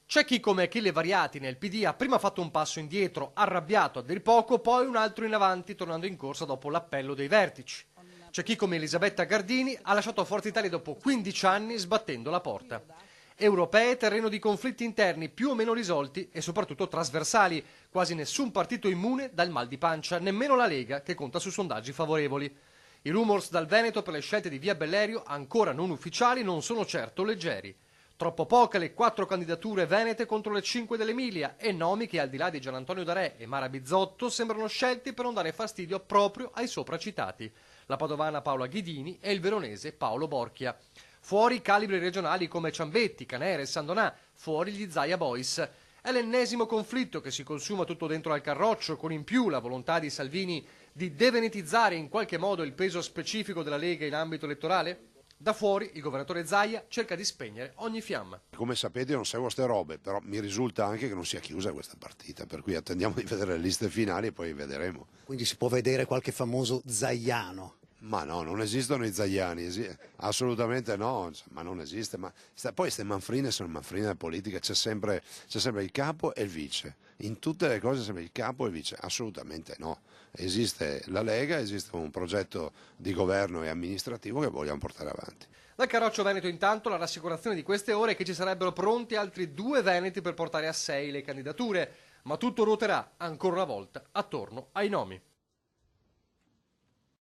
C'è chi come Achille Variati nel PD ha prima fatto un passo indietro, arrabbiato a dir poco, poi un altro in avanti, tornando in corsa dopo l'appello dei vertici. C'è chi come Elisabetta Gardini ha lasciato Forza Italia dopo 15 anni sbattendo la porta. Europee, terreno di conflitti interni più o meno risolti e soprattutto trasversali, quasi nessun partito immune dal mal di pancia, nemmeno la Lega che conta su sondaggi favorevoli. I rumors dal Veneto per le scelte di Via Bellerio, ancora non ufficiali, non sono certo leggeri. Troppo poche le 4 candidature venete contro le 5 dell'Emilia e nomi che al di là di Gianantonio Darè e Mara Bizzotto sembrano scelti per non dare fastidio proprio ai sopracitati, la padovana Paola Ghidini e il veronese Paolo Borchia. Fuori calibri regionali come Ciambetti, Canere e Sandonà, fuori gli Zaia Boys. È l'ennesimo conflitto che si consuma tutto dentro al carroccio, con in più la volontà di Salvini di devenetizzare in qualche modo il peso specifico della Lega in ambito elettorale? Da fuori il governatore Zaia cerca di spegnere ogni fiamma. Come sapete io non seguo ste robe, però mi risulta anche che non sia chiusa questa partita, per cui attendiamo di vedere le liste finali e poi vedremo. Quindi si può vedere qualche famoso zaiano? Ma no, non esistono i zaiani, assolutamente no, ma non esiste. Poi queste manfrine sono manfrine della politica, c'è sempre il capo e il vice. In tutte le cose c'è sempre il capo e il vice, assolutamente no. Esiste la Lega, esiste un progetto di governo e amministrativo che vogliamo portare avanti. Dal Carroccio Veneto intanto la rassicurazione di queste ore è che ci sarebbero pronti altri 2 veneti per portare a 6 le candidature, ma tutto ruoterà ancora una volta attorno ai nomi.